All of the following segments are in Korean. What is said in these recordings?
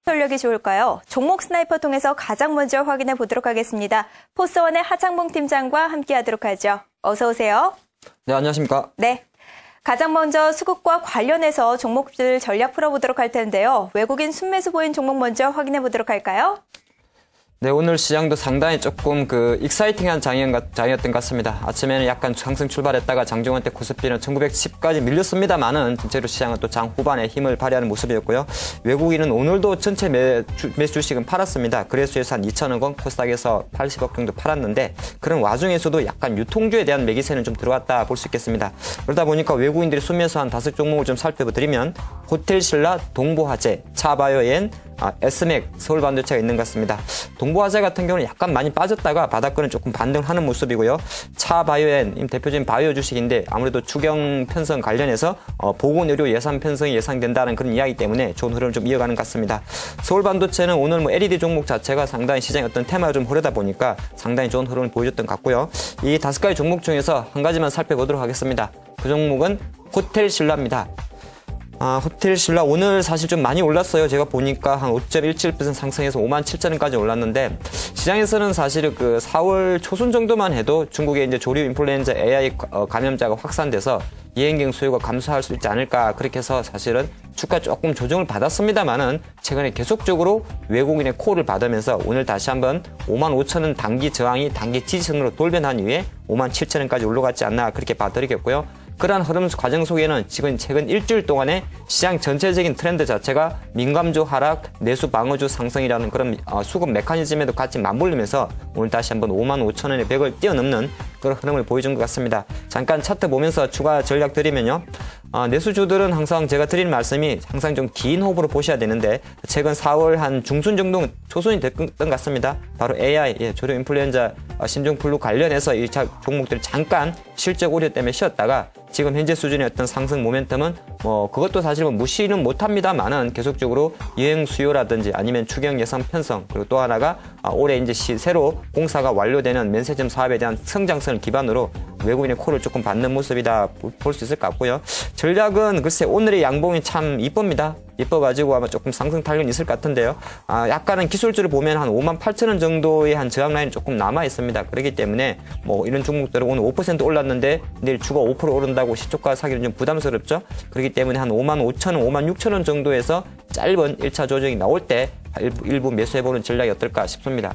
전력이 좋을까요? 종목 스나이퍼 통해서 가장 먼저 확인해 보도록 하겠습니다. 포스원의 하창봉 팀장과 함께하도록 하죠. 어서 오세요. 네, 안녕하십니까? 네. 가장 먼저 수급과 관련해서 종목들 전략 풀어보도록 할 텐데요. 외국인 순매수 보인 종목 먼저 확인해 보도록 할까요? 네, 오늘 시장도 상당히 조금 익사이팅한 장이었던 것 같습니다. 아침에는 약간 상승 출발했다가 장중원 때 코스피는 1910까지 밀렸습니다만은 전체로 시장은 또 장 후반에 힘을 발휘하는 모습이었고요. 외국인은 오늘도 전체 매수 주식은 팔았습니다. 거래소에서 한 2천억 원, 코스닥에서 80억 정도 팔았는데 그런 와중에서도 약간 유통주에 대한 매기세는 좀 들어왔다 볼 수 있겠습니다. 그러다 보니까 외국인들이 순매수한 5종목을 좀 살펴드리면 호텔신라, 동부화재, 차바이오엔, 에스맥, 서울반도체가 있는 것 같습니다. 동부화재 같은 경우는 약간 많이 빠졌다가 바닥권은 조금 반등을 하는 모습이고요. 차바이오엔, 대표적인 바이오 주식인데 아무래도 추경 편성 관련해서 보건의료 예산 편성이 예상된다는 그런 이야기 때문에 좋은 흐름을 좀 이어가는 것 같습니다. 서울반도체는 오늘 LED 종목 자체가 상당히 시장의 어떤 테마가 좀 흐르다 보니까 상당히 좋은 흐름을 보여줬던 것 같고요. 이 5가지 종목 중에서 한 가지만 살펴보도록 하겠습니다. 그 종목은 호텔신라입니다. 호텔신라 오늘 사실 좀 많이 올랐어요. 제가 보니까 한 5.17% 상승해서 57,000원까지 올랐는데 시장에서는 사실 4월 초순 정도만 해도 중국의 이제 조류 인플루엔자 AI 감염자가 확산돼서 여행객 수요가 감소할 수 있지 않을까 그렇게 해서 사실은 주가 조금 조정을 받았습니다만은 최근에 계속적으로 외국인의 콜을 받으면서 오늘 다시 한번 55,000원 단기 저항이 단기 지지선으로 돌변한 이후에 57,000원까지 올라갔지 않나 그렇게 봐드리겠고요. 그러한 흐름 과정 속에는 지금 최근 일주일 동안의 시장 전체적인 트렌드 자체가 민감주 하락, 내수 방어주 상승이라는 그런 수급 메커니즘에도 같이 맞물리면서 오늘 다시 한번 55,000원의 벽을 뛰어넘는 그런 흐름을 보여준 것 같습니다. 잠깐 차트 보면서 추가 전략 드리면요. 내수주들은 항상 제가 드리는 말씀이 항상 좀 긴 호흡으로 보셔야 되는데 최근 4월 한 중순 정도 초순이 됐던 것 같습니다. 바로 AI, 조류 인플루엔자 신종플루 관련해서 이 종목들이 잠깐 실적 우려 때문에 쉬었다가 지금 현재 수준의 어떤 상승 모멘텀은 그것도 사실 무시는 못합니다만은 계속적으로 여행 수요라든지 아니면 추경 예산 편성 그리고 또 하나가 올해 이제 새로 공사가 완료되는 면세점 사업에 대한 성장성을 기반으로 외국인의 콜을 조금 받는 모습이다 볼 수 있을 것 같고요. 전략은 글쎄 오늘의 양봉이 참 이쁩니다. 이뻐가지고 아마 조금 상승 탄력이 있을 것 같은데요. 약간은 기술주를 보면 한 58,000원 정도의 한 저항 라인이 조금 남아 있습니다. 그렇기 때문에 이런 종목들은 오늘 5% 올랐는데 내일 주가 5% 오른다고 시초가 사기는 좀 부담스럽죠. 그렇기 때문에 한 55,000원, 56,000원 정도에서 짧은 1차 조정이 나올 때 일부 매수해보는 전략이 어떨까 싶습니다.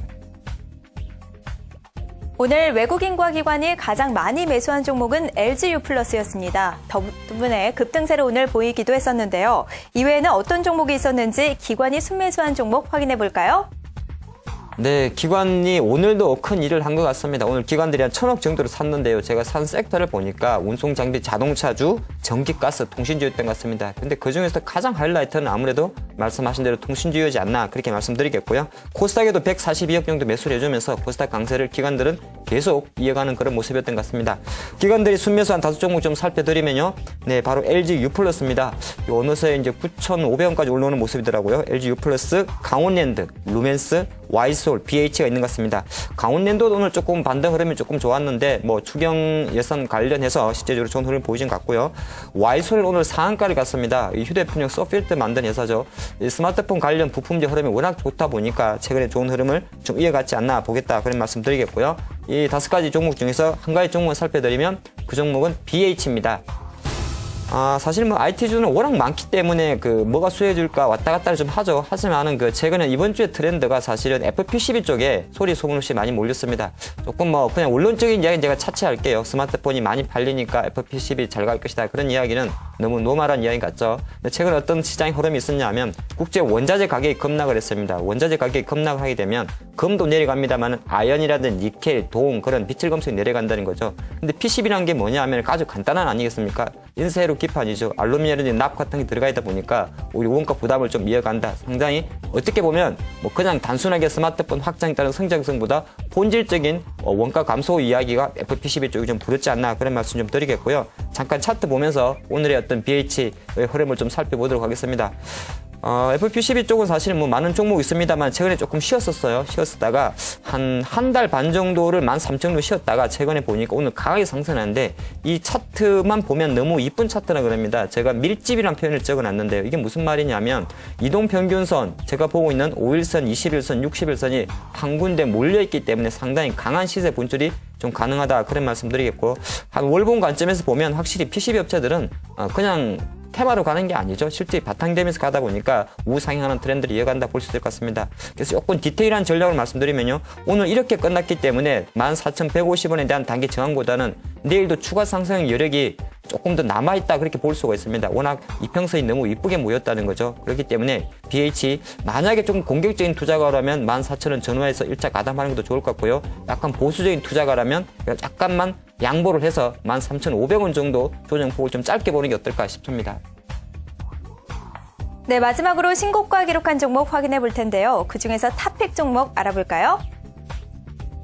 오늘 외국인과 기관이 가장 많이 매수한 종목은 LG유플러스였습니다. 덕분에 급등세를 오늘 보이기도 했었는데요. 이외에는 어떤 종목이 있었는지 기관이 순매수한 종목 확인해 볼까요? 네, 기관이 오늘도 큰 일을 한 것 같습니다. 오늘 기관들이 한 1,000억 정도를 샀는데요. 제가 산 섹터를 보니까 운송장비, 자동차주, 전기가스, 통신주였던 것 같습니다. 근데 그중에서 가장 하이라이트는 아무래도 말씀하신 대로 통신주였지 않나 그렇게 말씀드리겠고요. 코스닥에도 142억 정도 매수를 해주면서 코스닥 강세를 기관들은 계속 이어가는 그런 모습이었던 것 같습니다. 기관들이 순매수한 5종목 좀 살펴드리면요. 네, 바로 LG유플러스입니다. 어느새 이제 9,500원까지 올라오는 모습이더라고요. LG유플러스, 강원랜드, 루멘스, 와이솔, BH가 있는 것 같습니다. 강원랜드도 오늘 조금 반등 흐름이 조금 좋았는데 추경 예산 관련해서 실제적으로 좋은 흐름을 보이진 것 같고요. 와이솔 오늘 상한가를 갔습니다. 이 휴대폰용 소필드 만든 회사죠. 이 스마트폰 관련 부품제 흐름이 워낙 좋다 보니까 최근에 좋은 흐름을 좀 이어갔지 않나 보겠다 그런 말씀 드리겠고요. 이 5가지 종목 중에서 한 가지 종목을 살펴드리면 그 종목은 BH입니다. 사실 IT주는 워낙 많기 때문에 뭐가 수혜줄까 왔다 갔다를 좀 하죠. 하지만은 최근에 이번 주에 트렌드가 사실은 FPCB 쪽에 소리 소문 없이 많이 몰렸습니다. 조금 그냥 원론적인 이야기는 제가 차치할게요. 스마트폰이 많이 팔리니까 FPCB 잘 갈 것이다. 그런 이야기는 너무 노멀한 이야기 같죠. 근데 최근 어떤 시장의 흐름이 있었냐면 국제 원자재 가격이 급락을 했습니다. 원자재 가격이 급락을 하게 되면 금도 내려갑니다만은 아연이라든 니켈, 동 그런 비틀 금속이 내려간다는 거죠. 근데 PCB라는 게 뭐냐 하면 아주 간단한 아니겠습니까? 인쇄로 기판이죠. 알루미늄이라든지 납 같은 게 들어가 있다 보니까 우리 원가 부담을 좀 이어간다. 상당히 어떻게 보면 그냥 단순하게 스마트폰 확장에 따른 성장성보다 본질적인 원가 감소 이야기가 FPCB 쪽이 좀 부렸지 않나 그런 말씀 좀 드리겠고요. 잠깐 차트 보면서 오늘의 어떤 BH의 흐름을 좀 살펴보도록 하겠습니다. FPCB 쪽은 사실 뭐 많은 종목이 있습니다만 최근에 조금 쉬었었어요. 쉬었다가 한 달 반 정도를 13,000로 쉬었다가 최근에 보니까 오늘 강하게 상승하는데 이 차트만 보면 너무 이쁜 차트라 그럽니다. 제가 밀집이라는 표현을 적어놨는데요. 이게 무슨 말이냐면 이동평균선, 제가 보고 있는 5일선, 21선, 60일선이 한 군데 몰려있기 때문에 상당히 강한 시세 분출이 좀 가능하다 그런 말씀드리겠고, 한 월봉 관점에서 보면 확실히 PCB 업체들은 그냥 테마로 가는 게 아니죠. 실제 바탕되면서 가다 보니까 우상향하는 트렌드를 이어간다 볼 수 있을 것 같습니다. 그래서 조금 디테일한 전략을 말씀드리면요. 오늘 이렇게 끝났기 때문에 14,150원에 대한 단기 저항보다는 내일도 추가 상승 여력이 조금 더 남아있다 그렇게 볼 수가 있습니다. 워낙 이평선이 너무 이쁘게 모였다는 거죠. 그렇기 때문에 BH 만약에 조금 공격적인 투자가라면 14,000원 전후에서 일자 가담하는 것도 좋을 것 같고요. 약간 보수적인 투자가라면 약간만 양보를 해서 13,500원 정도 조정폭을 좀 짧게 보는 게 어떨까 싶습니다. 네, 마지막으로 신고가 기록한 종목 확인해 볼 텐데요. 그중에서 탑픽 종목 알아볼까요?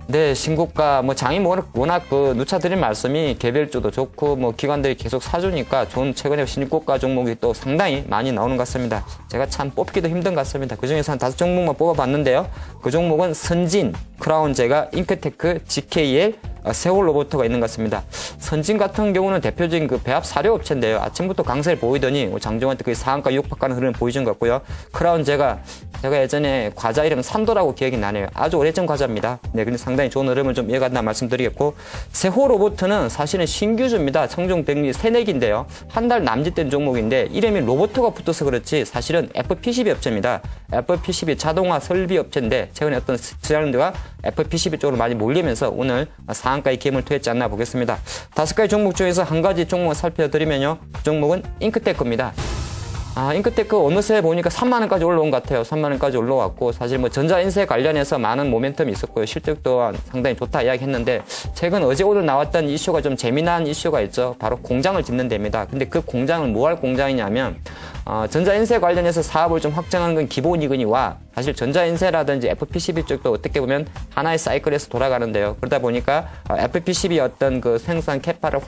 네, 신고가, 장이 워낙 누차드린 말씀이 개별주도 좋고, 기관들이 계속 사주니까 좋은 최근에 신고가 종목이 또 상당히 많이 나오는 것 같습니다. 제가 참 뽑기도 힘든 것 같습니다. 그 중에서 한 5종목만 뽑아봤는데요. 그 종목은 선진, 크라운제가, 잉크테크, GKL, 세월 로보트가 있는 것 같습니다. 선진 같은 경우는 대표적인 그 배합 사료 업체인데요. 아침부터 강세를 보이더니 장중한테 거의 상한가 육박하는 흐름을 보여준 것 같고요. 크라운제가 제가 예전에 과자 이름 산도라고 기억이 나네요. 아주 오래전 과자입니다. 네, 근데 상당히 좋은 흐름을 좀 이어간다 말씀드리겠고, 세호 로보트는 사실은 신규주입니다. 청중 백리 새내기인데요. 한 달 남짓된 종목인데 이름이 로보트가 붙어서 그렇지 사실은 FPCB 업체입니다. FPCB 자동화 설비 업체인데 최근에 어떤 트렌드가 FPCB 쪽으로 많이 몰리면서 오늘 상한가의 기회를 토했지 않나 보겠습니다. 5가지 종목 중에서 한 가지 종목을 살펴드리면요. 그 종목은 잉크테크입니다. 잉크테크 어느새 보니까 3만원까지 올라온 것 같아요. 3만원까지 올라왔고, 사실 전자인쇄 관련해서 많은 모멘텀이 있었고요. 실적 또한 상당히 좋다 이야기했는데, 최근 어제 오늘 나왔던 이슈가 좀 재미난 이슈가 있죠. 바로 공장을 짓는 데입니다. 근데 그 공장은 뭐 할 공장이냐면, 전자인쇄 관련해서 사업을 좀 확장하는 건 기본이거니와, 사실 전자인쇄라든지 FPCB 쪽도 어떻게 보면 하나의 사이클에서 돌아가는데요. 그러다 보니까 FPCB 어떤 그 생산 캐파를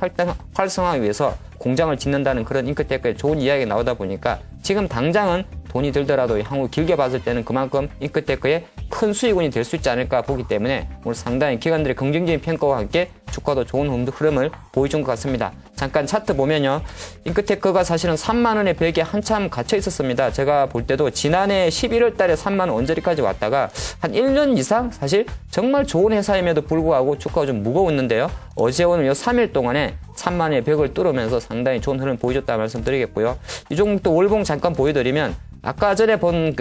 활성화하기 위해서 공장을 짓는다는 그런 잉크테크의 좋은 이야기가 나오다 보니까 지금 당장은 돈이 들더라도 향후 길게 봤을 때는 그만큼 잉크테크의 큰 수익원이 될 수 있지 않을까 보기 때문에 오늘 상당히 기관들의 긍정적인 평가와 함께 주가도 좋은 흐름을 보여준 것 같습니다. 잠깐 차트 보면요. 잉크테크가 사실은 3만원의 벽에 한참 갇혀 있었습니다. 제가 볼 때도 지난해 11월 달에 3만원 언저리까지 왔다가 한 1년 이상 사실 정말 좋은 회사임에도 불구하고 주가가 좀 무거웠는데요. 어제 오늘 3일 동안에 3만원의 벽을 뚫으면서 상당히 좋은 흐름을 보여줬다 말씀드리겠고요. 이 종목도 월봉 잠깐 보여드리면 아까 전에 본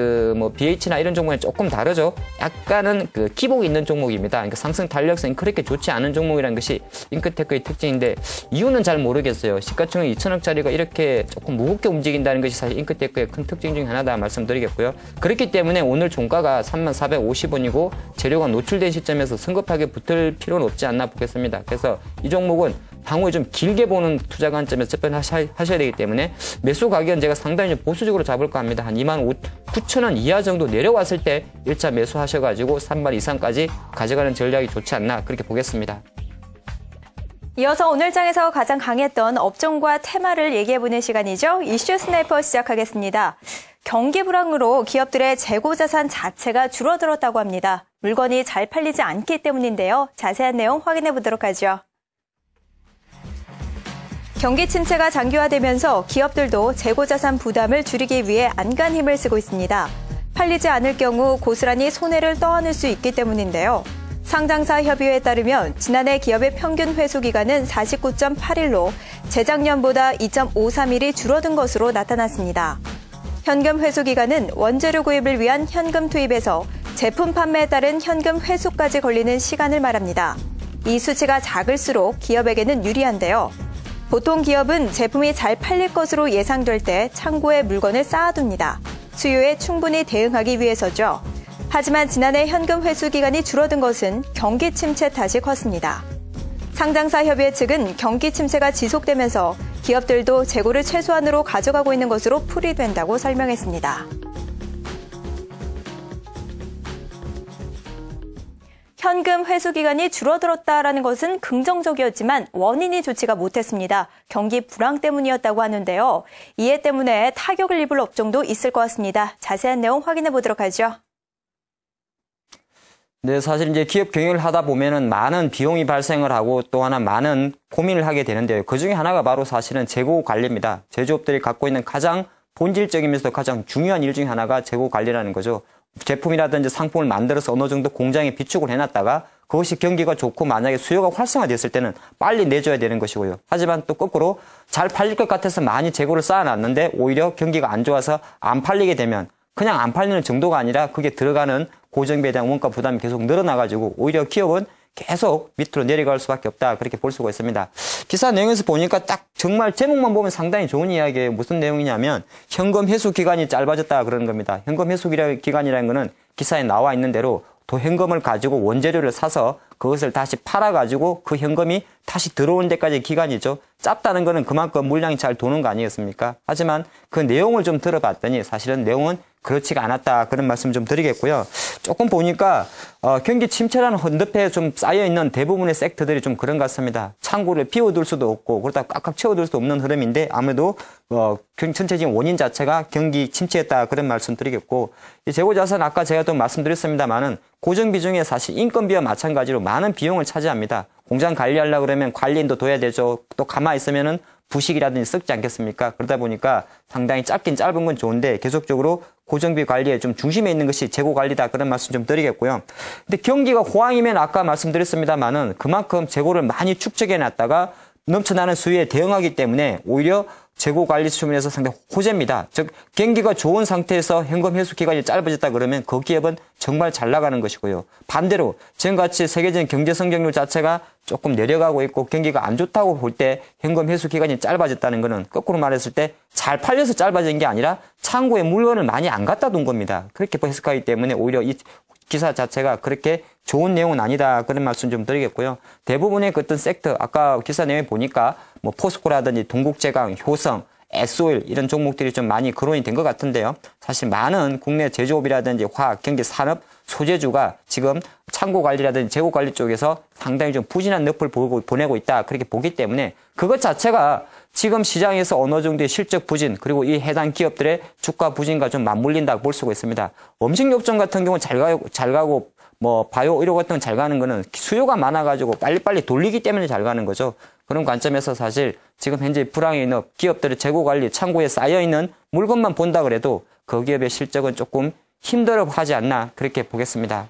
BH나 이런 종목은 조금 다르죠. 약간은 기복이 있는 종목입니다. 그러니까 상승 탄력성이 그렇게 좋지 않은 종목이라는 것이 잉크테크의 특징인데 이유는 잘 모르겠어요. 시가총액 2천억짜리가 이렇게 조금 무겁게 움직인다는 것이 사실 잉크테크의 큰 특징 중에 하나다 말씀드리겠고요. 그렇기 때문에 오늘 종가가 3450원이고 재료가 노출된 시점에서 성급하게 붙을 필요는 없지 않나 보겠습니다. 그래서 이 종목은 향후에 좀 길게 보는 투자 관점에서 접근하셔야 되기 때문에 매수 가격은 제가 상당히 좀 보수적으로 잡을까 합니다. 한 29,000원 이하 정도 내려왔을 때 1차 매수하셔가지고 3만 이상까지 가져가는 전략이 좋지 않나 그렇게 보겠습니다. 이어서 오늘 장에서 가장 강했던 업종과 테마를 얘기해보는 시간이죠. 이슈 스나이퍼 시작하겠습니다. 경기 불황으로 기업들의 재고자산 자체가 줄어들었다고 합니다. 물건이 잘 팔리지 않기 때문인데요. 자세한 내용 확인해보도록 하죠. 경기 침체가 장기화되면서 기업들도 재고자산 부담을 줄이기 위해 안간 힘을 쓰고 있습니다. 팔리지 않을 경우 고스란히 손해를 떠안을 수 있기 때문인데요. 상장사 협의회에 따르면 지난해 기업의 평균 회수 기간은 49.8일로 재작년보다 2.53일이 줄어든 것으로 나타났습니다. 현금 회수 기간은 원재료 구입을 위한 현금 투입에서 제품 판매에 따른 현금 회수까지 걸리는 시간을 말합니다. 이 수치가 작을수록 기업에게는 유리한데요. 보통 기업은 제품이 잘 팔릴 것으로 예상될 때 창고에 물건을 쌓아둡니다. 수요에 충분히 대응하기 위해서죠. 하지만 지난해 현금 회수 기간이 줄어든 것은 경기 침체 탓이 컸습니다. 상장사 협의회 측은 경기 침체가 지속되면서 기업들도 재고를 최소한으로 가져가고 있는 것으로 풀이된다고 설명했습니다. 현금 회수 기간이 줄어들었다라는 것은 긍정적이었지만 원인이 좋지가 못했습니다. 경기 불황 때문이었다고 하는데요. 이해 때문에 타격을 입을 업종도 있을 것 같습니다. 자세한 내용 확인해 보도록 하죠. 네, 사실 이제 기업 경영을 하다 보면은 많은 비용이 발생을 하고 또 하나 많은 고민을 하게 되는데요. 그 중에 하나가 바로 사실은 재고 관리입니다. 제조업들이 갖고 있는 가장 본질적이면서도 가장 중요한 일 중에 하나가 재고 관리라는 거죠. 제품이라든지 상품을 만들어서 어느 정도 공장에 비축을 해놨다가 그것이 경기가 좋고 만약에 수요가 활성화됐을 때는 빨리 내줘야 되는 것이고요. 하지만 또 거꾸로 잘 팔릴 것 같아서 많이 재고를 쌓아놨는데 오히려 경기가 안 좋아서 안 팔리게 되면 그냥 안 팔리는 정도가 아니라 그게 들어가는 고정비에 대한 원가 부담이 계속 늘어나가지고 오히려 기업은 계속 밑으로 내려갈 수밖에 없다. 그렇게 볼 수가 있습니다. 기사 내용에서 보니까 딱 정말 제목만 보면 상당히 좋은 이야기예요. 무슨 내용이냐면 현금 회수 기간이 짧아졌다 그러는 겁니다. 현금 회수 기간이라는 거는 기사에 나와 있는 대로 또 현금을 가지고 원재료를 사서 그것을 다시 팔아가지고 그 현금이 다시 들어오는 데까지 기간이죠. 짧다는 거는 그만큼 물량이 잘 도는 거 아니겠습니까? 하지만 그 내용을 좀 들어봤더니 사실은 내용은 그렇지가 않았다. 그런 말씀 좀 드리겠고요. 조금 보니까 경기 침체라는 헌듭에 좀 쌓여있는 대부분의 섹터들이 좀 그런 것 같습니다. 창고를 비워둘 수도 없고 그러다 꽉꽉 채워둘 수도 없는 흐름인데 아무래도 전체적인 원인 자체가 경기 침체였다. 그런 말씀 드리겠고 이 재고자산 아까 제가 또 말씀드렸습니다만은 고정비 중에 사실 인건비와 마찬가지로 많은 비용을 차지합니다. 공장 관리하려고 그러면 관리인도 둬야 되죠. 또 가만히 있으면은 부식이라든지 썩지 않겠습니까? 그러다 보니까 상당히 짧긴 짧은 건 좋은데 계속적으로 고정비 관리에 좀 중심에 있는 것이 재고 관리다. 그런 말씀 좀 드리겠고요. 근데 경기가 호황이면 아까 말씀드렸습니다만은 그만큼 재고를 많이 축적해 놨다가 넘쳐나는 수요에 대응하기 때문에 오히려 재고 관리 측면에서 상당히 호재입니다. 즉 경기가 좋은 상태에서 현금 회수 기간이 짧아졌다 그러면 그 기업은 정말 잘 나가는 것이고요. 반대로 지금같이 세계적인 경제 성장률 자체가 조금 내려가고 있고 경기가 안 좋다고 볼 때 현금 회수 기간이 짧아졌다는 것은 거꾸로 말했을 때 잘 팔려서 짧아진 게 아니라 창고에 물건을 많이 안 갖다 둔 겁니다. 그렇게 해석하기 때문에 오히려 이 기사 자체가 그렇게 좋은 내용은 아니다. 그런 말씀 좀 드리겠고요. 대부분의 그 어떤 섹터, 아까 기사 내용에 보니까 뭐 포스코라든지 동국제강, 효성, S-오일 이런 종목들이 좀 많이 거론이 된 것 같은데요. 사실 많은 국내 제조업이라든지 화학, 경제, 산업, 소재주가 지금 창고 관리라든지 재고 관리 쪽에서 상당히 좀 부진한 늪을 보내고 있다. 그렇게 보기 때문에 그것 자체가 지금 시장에서 어느 정도의 실적 부진 그리고 이 해당 기업들의 주가 부진과 좀 맞물린다고 볼 수가 있습니다. 음식료점 같은 경우는 잘 가고 뭐 바이오 의료 같은 건 잘 가는 거는 수요가 많아가지고 빨리빨리 돌리기 때문에 잘 가는 거죠. 그런 관점에서 사실 지금 현재 불황에 있는 기업들의 재고 관리 창고에 쌓여있는 물건만 본다 그래도 그 기업의 실적은 조금 힘들어하지 않나 그렇게 보겠습니다.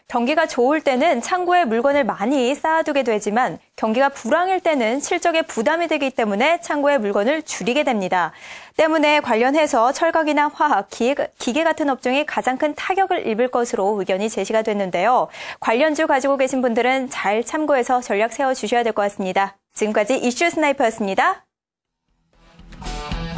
경기가 좋을 때는 창고에 물건을 많이 쌓아두게 되지만 경기가 불황일 때는 실적에 부담이 되기 때문에 창고에 물건을 줄이게 됩니다. 때문에 관련해서 철강이나 화학, 기계 같은 업종이 가장 큰 타격을 입을 것으로 의견이 제시가 됐는데요. 관련주 가지고 계신 분들은 잘 참고해서 전략 세워주셔야 될 것 같습니다. 지금까지 이슈 스나이퍼였습니다.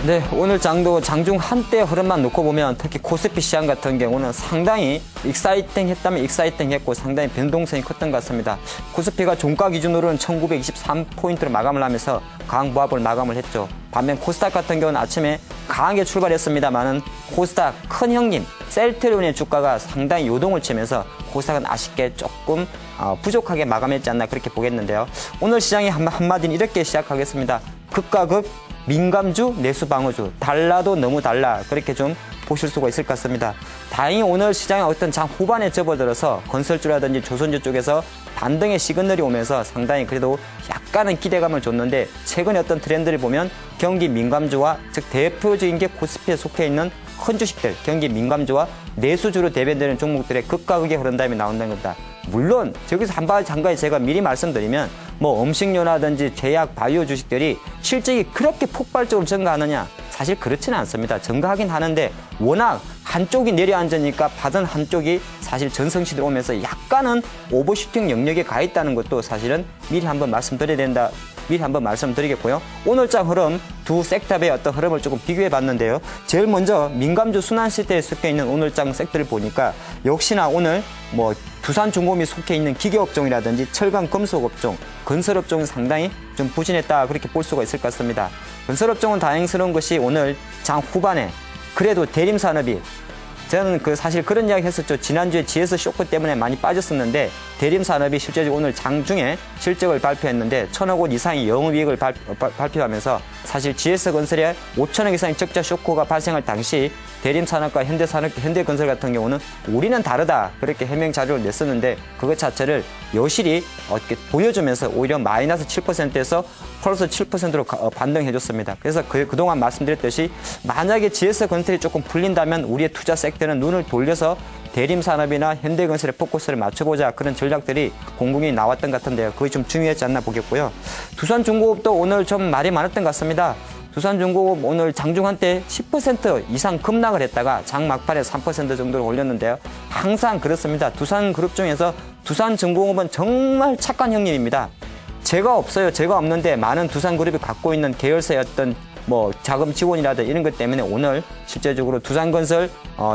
네, 오늘 장도 장중 한때 흐름만 놓고 보면 특히 코스피 시장 같은 경우는 상당히 익사이팅했다면 익사이팅했고 상당히 변동성이 컸던 것 같습니다. 코스피가 종가 기준으로는 1923포인트로 마감을 하면서 강한 보합을 마감을 했죠. 반면 코스닥 같은 경우는 아침에 강하게 출발했습니다만은 코스닥 큰 형님 셀트리온의 주가가 상당히 요동을 치면서 코스닥은 아쉽게 조금 부족하게 마감했지 않나 그렇게 보겠는데요. 오늘 시장의 한마디는 이렇게 시작하겠습니다. 극과 극 민감주, 내수방어주, 달라도 너무 달라 그렇게 좀 보실 수가 있을 것 같습니다. 다행히 오늘 시장의 어떤 장 후반에 접어들어서 건설주라든지 조선주 쪽에서 반등의 시그널이 오면서 상당히 그래도 약간은 기대감을 줬는데 최근에 어떤 트렌드를 보면 경기 민감주와 즉 대표적인 게 코스피에 속해 있는 큰 주식들, 경기 민감주와 내수주로 대변되는 종목들의 극과 극의 흐름담이 나온다는 겁니다. 물론 저기서 한 가지 제가 미리 말씀드리면 뭐 음식료라든지 제약, 바이오 주식들이 실적이 그렇게 폭발적으로 증가하느냐? 사실 그렇지는 않습니다. 증가하긴 하는데 워낙 한쪽이 내려앉으니까 받은 한쪽이 사실 전성시대 오면서 약간은 오버슈팅 영역에 가 있다는 것도 사실은 미리 한번 말씀드려야 된다. 미리 한번 말씀드리겠고요. 오늘장 흐름 두 섹터의 어떤 흐름을 조금 비교해 봤는데요. 제일 먼저 민감주 순환 시대에 속해 있는 오늘장 섹터를 보니까 역시나 오늘 뭐 두산중공업이 속해 있는 기계업종이라든지 철강 금속업종, 건설업종은 상당히 좀 부진했다 그렇게 볼 수가 있을 것 같습니다. 건설업종은 다행스러운 것이 오늘 장 후반에 그래도 대림산업이 저는 사실 그런 이야기 했었죠. 지난주에 GS 쇼크 때문에 많이 빠졌었는데 대림산업이 실제적으로 오늘 장중에 실적을 발표했는데 1,000억 원 이상의 영업이익을 발표하면서 사실 GS건설에 5천억 이상의 적자 쇼크가 발생할 당시 대림산업과 현대건설 같은 경우는 우리는 다르다 그렇게 해명 자료를 냈었는데 그것 자체를 여실히 어떻게 보여주면서 오히려 마이너스 7%에서 플러스 7%로 반등해줬습니다. 그래서 그동안 말씀드렸듯이 만약에 GS건설이 조금 풀린다면 우리의 투자 섹터는 눈을 돌려서 대림산업이나 현대건설에 포커스를 맞춰보자 그런 전략들이 공공이 나왔던 것 같은데요. 그게 좀 중요했지 않나 보겠고요. 두산중공업도 오늘 좀 말이 많았던 것 같습니다. 두산중공업 오늘 장중 한때 10% 이상 급락을 했다가 장 막판에 3% 정도를 올렸는데요. 항상 그렇습니다. 두산그룹 중에서 두산중공업은 정말 착한 형님입니다. 제가 없어요. 제가 없는데 많은 두산그룹이 갖고 있는 계열사의 어떤 자금 지원이라든 이런 것 때문에 오늘 실제적으로 두산건설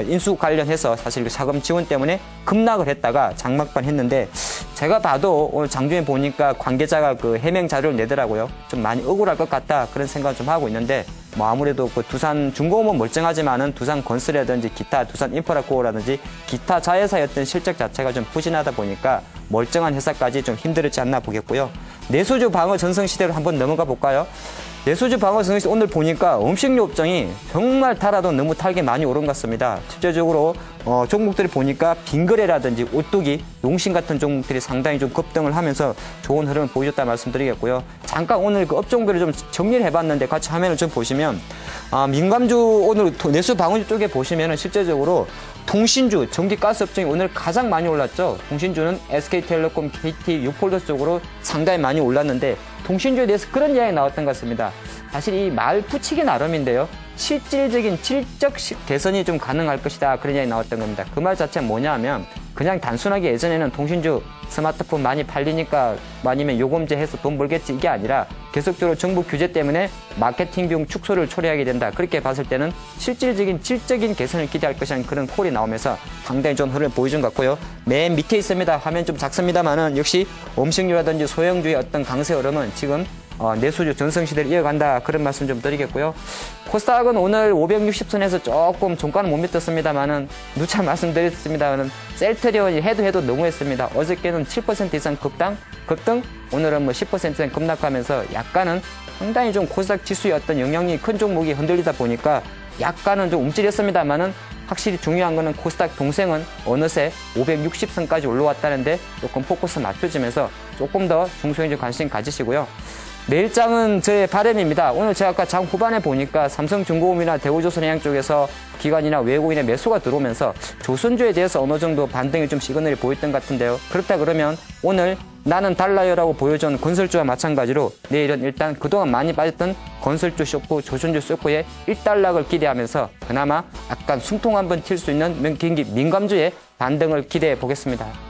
인수 관련해서 사실 그 자금 지원 때문에 급락을 했다가 장막판 했는데 제가 봐도 오늘 장중에 보니까 관계자가 그 해명 자료를 내더라고요. 좀 많이 억울할 것 같다 그런 생각을 좀 하고 있는데 아무래도 그 두산중공업은 멀쩡하지만은 두산건설이라든지 기타 두산인프라코어라든지 기타 자회사였던 실적 자체가 좀 부진하다 보니까 멀쩡한 회사까지 좀 힘들었지 않나 보겠고요. 내수주 방어 전성시대로 한번 넘어가 볼까요? 내수주 방어 전성시대 오늘 보니까 음식료 업종이 정말 달아도 너무 탈게 많이 오른 것 같습니다. 실제적으로 종목들을 보니까 빙그레라든지 오뚜기, 용신 같은 종목들이 상당히 좀 급등을 하면서 좋은 흐름을 보여줬다 말씀드리겠고요. 잠깐 오늘 그 업종별을 좀 정리를 해봤는데 같이 화면을 좀 보시면 민감주 오늘 내수 방어주 쪽에 보시면은 실제적으로 통신주, 전기가스 업종이 오늘 가장 많이 올랐죠. 통신주는 SK텔레콤, KT, 유폴더 쪽으로 상당히 많이 올랐는데 통신주에 대해서 그런 이야기 나왔던 것 같습니다. 사실 이 말 붙이기 나름인데요. 실질적인 질적 개선이 좀 가능할 것이다. 그런 이야기 나왔던 겁니다. 그 말 자체는 뭐냐 하면 그냥 단순하게 예전에는 통신주 스마트폰 많이 팔리니까 아니면 요금제 해서 돈 벌겠지 이게 아니라 계속적으로 정부 규제 때문에 마케팅 비용 축소를 초래하게 된다. 그렇게 봤을 때는 실질적인 질적인 개선을 기대할 것이라는 그런 콜이 나오면서 상당히 좀 흐름을 보여준 것 같고요. 맨 밑에 있습니다. 화면 좀 작습니다만은 역시 음식료라든지 소형주의 어떤 강세 흐름은 지금 내수주 전성시대를 이어간다 그런 말씀 좀 드리겠고요. 코스닥은 오늘 560선에서 조금 종가는 못 믿었습니다만은 누차 말씀드렸습니다만은 셀트리온이 해도 너무했습니다. 어저께는 7% 이상 급등 오늘은 10% 이상 급락하면서 약간은 상당히 좀 코스닥 지수의 어떤 영향이 큰 종목이 흔들리다 보니까 약간은 좀 움찔했습니다만은 확실히 중요한 거는 코스닥 동생은 어느새 560선까지 올라왔다는데 조금 포커스 맞춰지면서 조금 더 중소형주 관심 가지시고요. 내일장은 저의 바람입니다. 오늘 제가 아까 장 후반에 보니까 삼성중공업이나 대우조선해양 쪽에서 기관이나 외국인의 매수가 들어오면서 조선주에 대해서 어느 정도 반등이 좀 시그널이 보였던 것 같은데요. 그렇다 그러면 오늘 나는 달라요라고 보여준 건설주와 마찬가지로 내일은 일단 그동안 많이 빠졌던 건설주 쇼크, 조선주 쇼크의 1단락을 기대하면서 그나마 약간 숨통 한번 튈 수 있는 민감주의 반등을 기대해 보겠습니다.